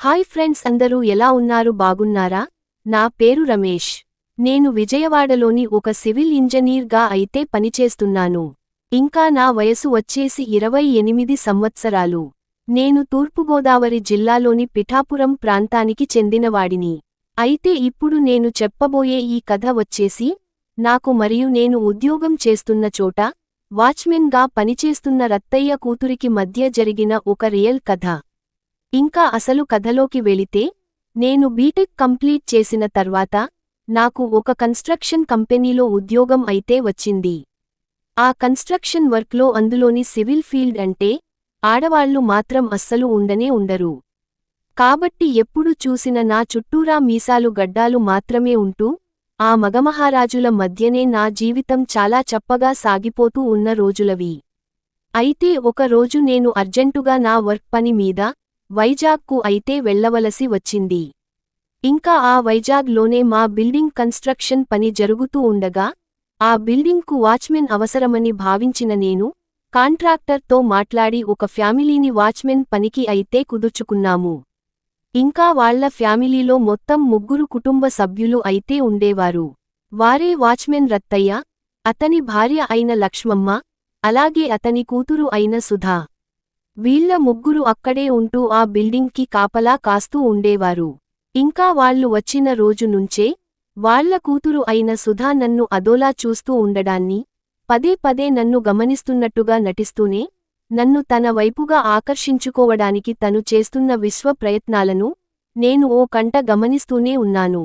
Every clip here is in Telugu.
హాయ్ ఫ్రెండ్స్, అందరూ ఎలా ఉన్నారు? బాగున్నారా? నా పేరు రమేష్. నేను విజయవాడలోని ఒక సివిల్ ఇంజనీర్గా అయితే పనిచేస్తున్నాను. ఇంకా నా వయసు వచ్చేసి 28 సంవత్సరాలు. నేను తూర్పుగోదావరి జిల్లాలోని పిఠాపురం ప్రాంతానికి చెందినవాడిని. అయితే ఇప్పుడు నేను చెప్పబోయే ఈ కథ వచ్చేసి నాకు మరియు నేను ఉద్యోగం చేస్తున్న చోట వాచ్మెన్గా పనిచేస్తున్న రత్తయ్య కూతురికి మధ్య జరిగిన ఒక రియల్ కథ. ఇంకా అసలు కథలోకి వెళితే, నేను బీటెక్ కంప్లీట్ చేసిన తర్వాత నాకు ఒక కన్స్ట్రక్షన్ కంపెనీలో ఉద్యోగం అయితే వచ్చింది. ఆ కన్స్ట్రక్షన్ వర్క్లో అందులోని సివిల్ ఫీల్డ్ అంటే ఆడవాళ్లు మాత్రం అస్సలు ఉండరు. కాబట్టి ఎప్పుడు చూసిన నా చుట్టూరా మీసాలు గడ్డాలు మాత్రమే ఉంటూ ఆ మగమహారాజుల మధ్యనే నా జీవితం చాలా చప్పగా సాగిపోతూ ఉన్న రోజులవి. అయితే ఒక రోజు నేను అర్జెంటుగా నా వర్క్ పని మీద వైజాగ్కు అయితే వెళ్లవలసి వచ్చింది. ఇంకా ఆ వైజాగ్లోనే మా బిల్డింగ్ కన్స్ట్రక్షన్ పని జరుగుతూ ఉండగా ఆ బిల్డింగ్కు వాచ్మెన్ అవసరమని భావించిన నేను కాంట్రాక్టర్తో మాట్లాడి ఒక ఫ్యామిలీని వాచ్మెన్ పనికి అయితే కుదుర్చుకున్నాము. ఇంకా వాళ్ల ఫ్యామిలీలో మొత్తం 3 కుటుంబ సభ్యులు అయితే ఉండేవారు. వారే వాచ్మెన్ రత్తయ్య, అతని భార్య అయిన లక్ష్మమ్మ, అలాగే అతని కూతురు అయిన సుధా. వీళ్ల 3 అక్కడే ఉంటూ ఆ బిల్డింగ్కి కాపలా కాస్తూ ఉండేవారు. ఇంకా వాళ్లు వచ్చిన రోజు నుంచే వాళ్ల కూతురు అయిన సుధా నన్ను అదోలా చూస్తూ ఉండడాన్ని, పదే పదే నన్ను గమనిస్తున్నట్టుగా నటిస్తూనే నన్ను తన వైపుగా ఆకర్షించుకోవడానికి తను చేస్తున్న విశ్వ ప్రయత్నాలను నేను ఓ కంట గమనిస్తూనే ఉన్నాను.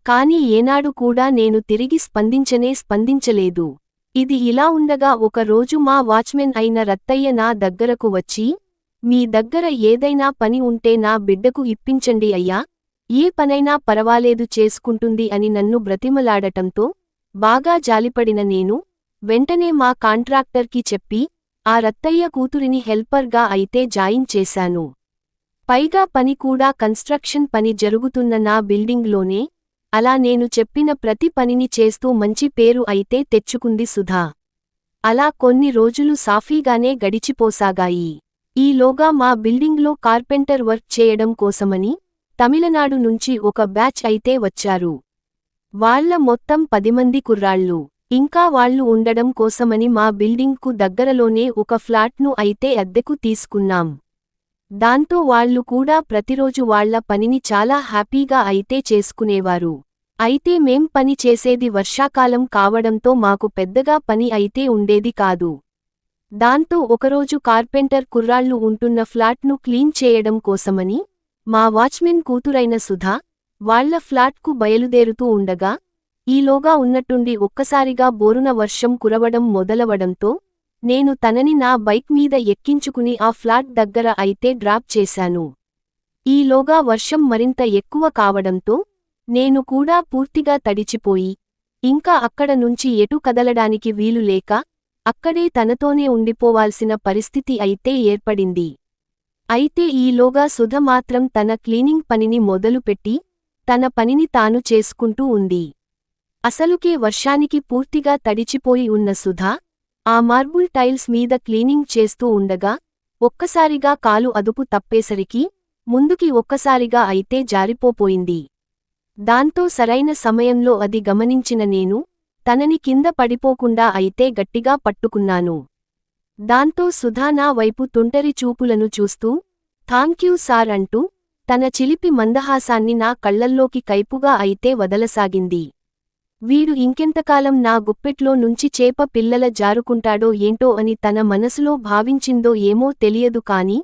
కాని ఏనాడు కూడా నేను తిరిగి స్పందించలేదు. ఇది ఇలా ఉండగా ఒక రోజు మా వాచ్మెన్ అయిన రత్తయ్య నా దగ్గరకు వచ్చి, మీ దగ్గర ఏదైనా పని ఉంటే నా బిడ్డకు ఇప్పించండి అయ్యా, ఏ పనైనా పరవాలేదు చేసుకుంటుంది అని నన్ను బ్రతిమలాడటంతో బాగా జాలిపడిన నేను వెంటనే మా కాంట్రాక్టర్కి చెప్పి ఆ రత్తయ్య కూతురిని హెల్పర్గా అయితే జాయిన్ చేశాను. పైగా పని కూడా కన్స్ట్రక్షన్ పని జరుగుతున్న నా బిల్డింగ్లోనే. అలా నేను చెప్పిన ప్రతి పనిని చేస్తూ మంచి పేరు అయితే తెచ్చుకుంది సుధా. అలా కొన్ని రోజులు సాఫీగానే గడిచిపోసాగాయి. ఈలోగా మా బిల్డింగ్లో కార్పెంటర్ వర్క్ చేయడం కోసమని తమిళనాడు నుంచి ఒక బ్యాచ్ అయితే వచ్చారు. వాళ్ల మొత్తం 10 మంది కుర్రాళ్ళు. ఇంకా వాళ్లు ఉండడం కోసమని మా బిల్డింగ్కు దగ్గరలోనే ఒక ఫ్లాట్ను అయితే అద్దెకు తీసుకున్నాం. దాంతో వాళ్లు కూడా ప్రతిరోజు వాళ్ల పనిని చాలా హ్యాపీగా అయితే చేసుకునేవారు. అయితే మేం పని చేసేది వర్షాకాలం కావడంతో మాకు పెద్దగా పని అయితే ఉండేది కాదు. దాంతో ఒకరోజు కార్పెంటర్ కుర్రాళ్లు ఉంటున్న ఫ్లాట్ను క్లీన్ చేయడం కోసమని మా వాచ్మెన్ కూతురైన సుధా వాళ్ల ఫ్లాట్కు బయలుదేరుతూ ఉండగా ఈలోగా ఉన్నట్టుండి ఒక్కసారిగా బోరున వర్షం కురవడం మొదలవడంతో నేను తనని నా బైక్ మీద ఎక్కించుకుని ఆ ఫ్లాట్ దగ్గర అయితే డ్రాప్ చేశాను. ఈలోగా వర్షం మరింత ఎక్కువ కావడంతో నేను కూడా పూర్తిగా తడిచిపోయి ఇంకా అక్కడ నుంచి ఎటు కదలడానికి వీలు లేక అక్కడే తనతోనే ఉండిపోవాల్సిన పరిస్థితి అయితే ఏర్పడింది. అయితే ఈలోగా సుధ మాత్రం తన క్లీనింగ్ పనిని మొదలుపెట్టి తన పనిని తాను చేసుకుంటూ ఉంది. అసలుకే వర్షానికి పూర్తిగా తడిచిపోయి ఉన్న సుధా ఆ మార్బుల్ టైల్స్ మీద క్లీనింగ్ చేస్తూ ఉండగా ఒక్కసారిగా కాలు అదుపు తప్పేసరికి ముందుకి ఒక్కసారిగా అయితే జారిపోయింది. దాంతో సరైన సమయంలో అది గమనించిన నేను తనని కింద పడిపోకుండా అయితే గట్టిగా పట్టుకున్నాను. దాంతో సుధా నా వైపు తుంటరి చూపులను చూస్తూ థాంక్యూ సార్ అంటూ తన చిలిపి మందహాసాన్ని నా కళ్లల్లోకి కైపుగా అయితే వదలసాగింది. వీడు ఇంకెంతకాలం నా గుప్పెట్లో నుంచి చేప పిల్లల జారుకుంటాడో ఏంటో అని తన మనసులో భావించిందో ఏమో తెలియదు కాని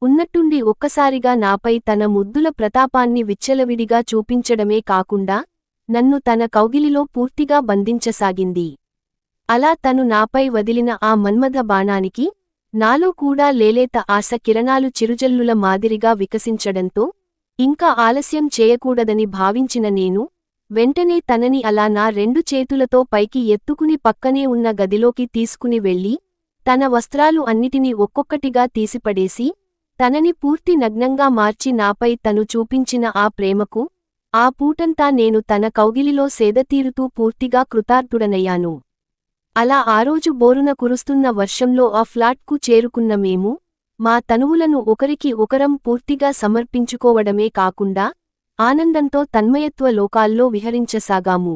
ఉన్నట్టుండి ఒక్కసారిగా నాపై తన ముద్దుల ప్రతాపాన్ని విచ్చలవిడిగా చూపించడమే కాకుండా నన్ను తన కౌగిలిలో పూర్తిగా బంధించసాగింది. అలా తను నాపై వదిలిన ఆ మన్మథ బాణానికి నాలో కూడా లేలేత ఆశ కిరణాలు చిరుజల్లుల మాదిరిగా వికసించడంతో ఇంకా ఆలస్యం చేయకూడదని భావించిన నేను వెంటనే తనని అలా నా 2 చేతులతో పైకి ఎత్తుకుని పక్కనే ఉన్న గదిలోకి తీసుకుని వెళ్లి తన వస్త్రాలు అన్నిటినీ ఒక్కొక్కటిగా తీసిపడేసి తనని పూర్తి నగ్నంగా మార్చి నాపై తను చూపించిన ఆ ప్రేమకు ఆ పూటంతా నేను తన కౌగిలిలో సేదతీరుతూ పూర్తిగా కృతార్థుడనయ్యాను. అలా ఆ రోజు బోరున కురుస్తున్న వర్షంలో ఆ ఫ్లాట్కు చేరుకున్న మేము మా తనువులను ఒకరికి ఒకరం పూర్తిగా సమర్పించుకోవడమే కాకుండా ఆనందంతో తన్మయత్వ లోకాల్లో విహరించసాగాము.